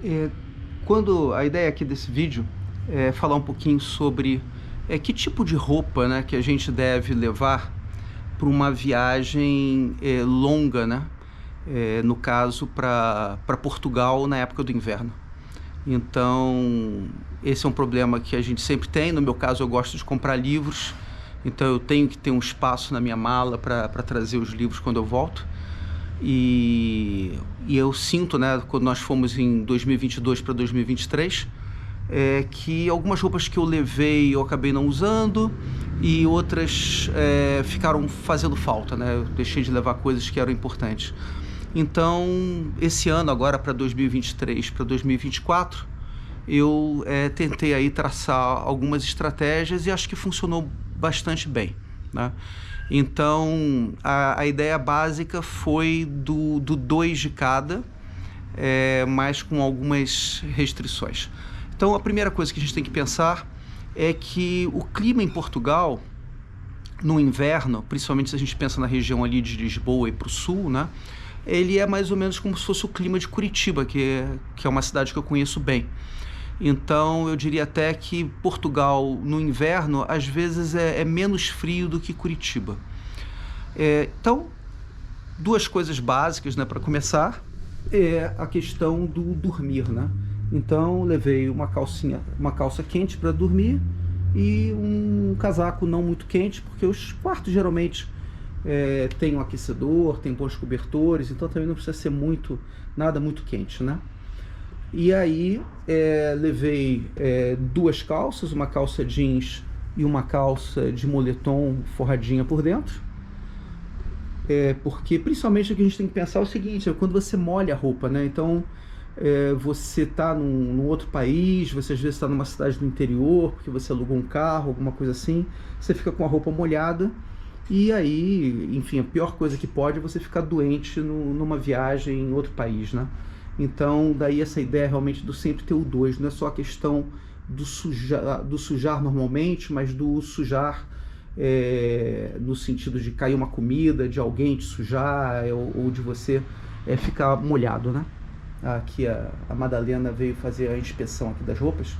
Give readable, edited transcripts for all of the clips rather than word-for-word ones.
É, Quando a ideia aqui desse vídeo é falar um pouquinho sobre que tipo de roupa, né, que a gente deve levar para uma viagem longa, né? No caso, para Portugal na época do inverno. Então, esse é um problema que a gente sempre tem. No meu caso, eu gosto de comprar livros, então eu tenho que ter um espaço na minha mala para trazer os livros quando eu volto. E eu sinto, né, quando nós fomos em 2022 para 2023, que algumas roupas que eu levei eu acabei não usando e outras ficaram fazendo falta, né? Eu deixei de levar coisas que eram importantes. Então, esse ano agora para 2023, para 2024, eu tentei aí traçar algumas estratégias e acho que funcionou bastante bem, né? Então, a ideia básica foi do 2 de cada, mas com algumas restrições. Então, a primeira coisa que a gente tem que pensar é que o clima em Portugal, no inverno, principalmente se a gente pensa na região ali de Lisboa e para o sul, né? Ele é mais ou menos como se fosse o clima de Curitiba, que é uma cidade que eu conheço bem. Então, eu diria até que Portugal, no inverno, às vezes é menos frio do que Curitiba. Então, duas coisas básicas, né, para começar, é a questão do dormir, né? Então, levei uma calça quente para dormir e um casaco não muito quente, porque os quartos geralmente tem um aquecedor, tem bons cobertores, então também não precisa ser nada muito quente, né? E aí levei duas calças, uma calça jeans e uma calça de moletom forradinha por dentro, porque principalmente o que a gente tem que pensar é o seguinte: quando você molha a roupa, né? Então você está num outro país, você às vezes está numa cidade do interior, porque você alugou um carro, alguma coisa assim, você fica com a roupa molhada. E aí, enfim, a pior coisa que pode é você ficar doente numa viagem em outro país, né? Então, daí essa ideia realmente do sempre ter o 2, não é só a questão do sujar normalmente, mas do sujar no sentido de cair uma comida, de alguém te sujar, ou de você ficar molhado, né? Aqui a Madalena veio fazer a inspeção aqui das roupas,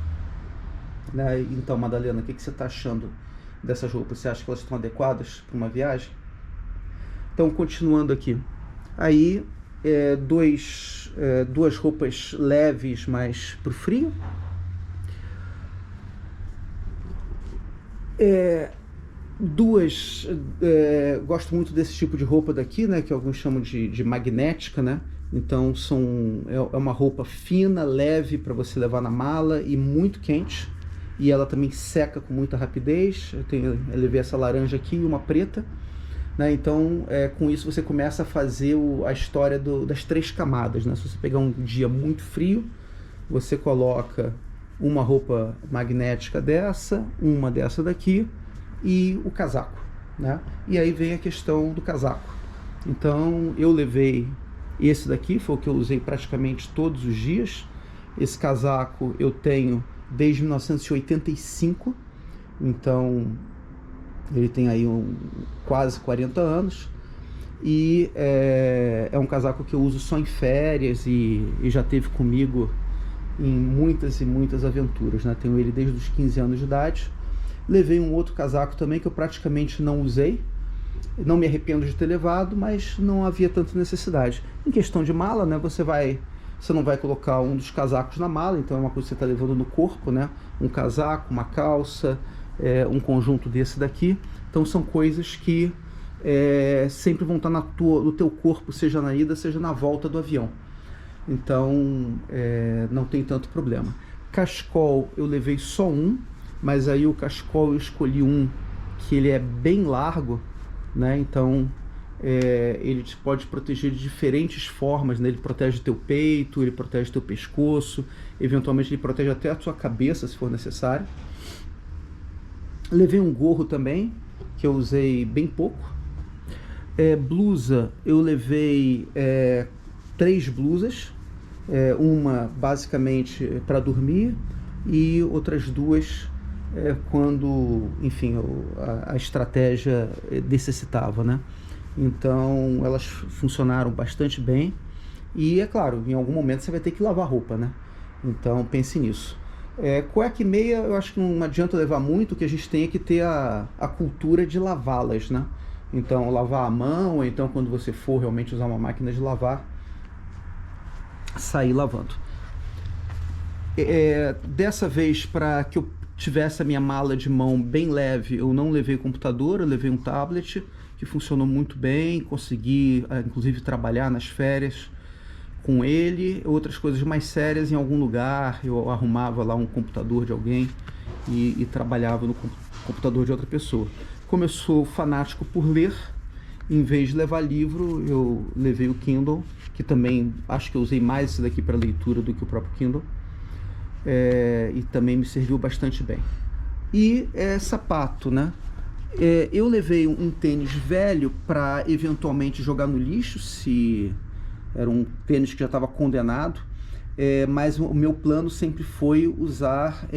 né? Então, Madalena, o que você está achando dessas roupas? Você acha que elas estão adequadas para uma viagem? Então, continuando aqui, aí duas roupas leves, mas para o frio. Gosto muito desse tipo de roupa daqui, né, que alguns chamam de magnética, né? Então é uma roupa fina, leve para você levar na mala e muito quente. E ela também seca com muita rapidez. Eu levei essa laranja aqui e uma preta, né? Então, com isso você começa a fazer a história das 3 camadas, né? Se você pegar um dia muito frio, você coloca uma roupa magnética dessa, uma dessa daqui e o casaco, né? E aí vem a questão do casaco. Então, eu levei esse daqui, foi o que eu usei praticamente todos os dias. Esse casaco eu tenho desde 1985, então ele tem aí quase 40 anos, e é um casaco que eu uso só em férias e já teve comigo em muitas e muitas aventuras, né? Tenho ele desde os 15 anos de idade. Levei um outro casaco também que eu praticamente não usei, não me arrependo de ter levado, mas não havia tanta necessidade. Em questão de mala, né, você não vai colocar um dos casacos na mala, então é uma coisa que você está levando no corpo, né? Um casaco, uma calça, um conjunto desse daqui. Então são coisas que sempre vão estar no teu corpo, seja na ida, seja na volta do avião. Então não tem tanto problema. Cachecol eu levei só um, mas aí o cachecol eu escolhi um que ele é bem largo, né? Então ele te pode proteger de diferentes formas, né? Ele protege teu peito, ele protege teu pescoço, eventualmente ele protege até a tua cabeça se for necessário. Levei um gorro também, que eu usei bem pouco. Blusa, eu levei 3 blusas, uma basicamente para dormir e outras 2 quando, enfim, a estratégia necessitava, né? Então elas funcionaram bastante bem. E é claro, em algum momento você vai ter que lavar roupa, né? Então pense nisso. Cueca e meia eu acho que não adianta levar muito, que a gente tem que ter a cultura de lavá-las, né? Então lavar a mão, ou então quando você for realmente usar uma máquina de lavar, sair lavando. Dessa vez, para que eu tivesse a minha mala de mão bem leve, eu não levei computador, eu levei um tablet que funcionou muito bem, consegui inclusive trabalhar nas férias com ele. Outras coisas mais sérias em algum lugar, eu arrumava lá um computador de alguém e trabalhava no computador de outra pessoa. Como eu sou fanático por ler, em vez de levar livro, eu levei o Kindle, que também acho que eu usei mais esse daqui para leitura do que o próprio Kindle. E também me serviu bastante bem. E sapato, né? Eu levei um tênis velho para eventualmente jogar no lixo, se era um tênis que já estava condenado, mas o meu plano sempre foi usar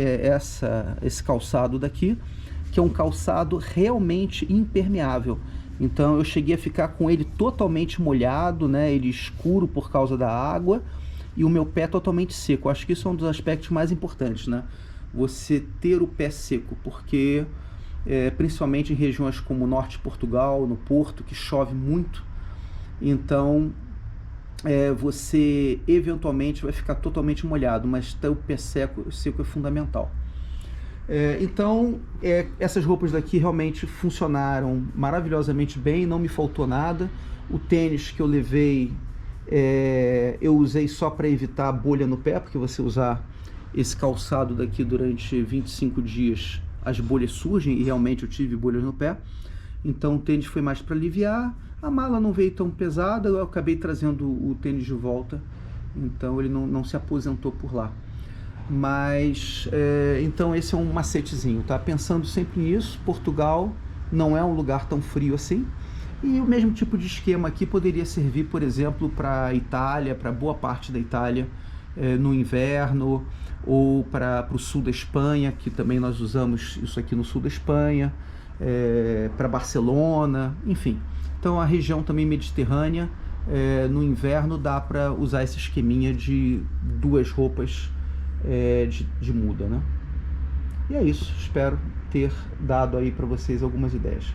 esse calçado daqui, que é um calçado realmente impermeável. Então eu cheguei a ficar com ele totalmente molhado, né? Ele escuro por causa da água, e o meu pé totalmente seco. Eu acho que isso é um dos aspectos mais importantes, né? Você ter o pé seco, porque principalmente em regiões como o norte de Portugal, no Porto, que chove muito, então você eventualmente vai ficar totalmente molhado, mas ter o pé seco é fundamental. Então essas roupas daqui realmente funcionaram maravilhosamente bem, não me faltou nada. O tênis que eu levei, eu usei só para evitar a bolha no pé, porque você usar esse calçado daqui durante 25 dias, as bolhas surgem, e realmente eu tive bolhas no pé. Então o tênis foi mais para aliviar. A mala não veio tão pesada, eu acabei trazendo o tênis de volta, então ele não se aposentou por lá. Mas então esse é um macetezinho, tá? Pensando sempre nisso. Portugal não é um lugar tão frio assim, e o mesmo tipo de esquema aqui poderia servir, por exemplo, para a Itália, para boa parte da Itália no inverno, ou para o sul da Espanha, que também nós usamos isso aqui no sul da Espanha, para Barcelona, enfim. Então a região também mediterrânea, no inverno dá para usar esse esqueminha de duas roupas de muda, né? E é isso, espero ter dado aí para vocês algumas ideias.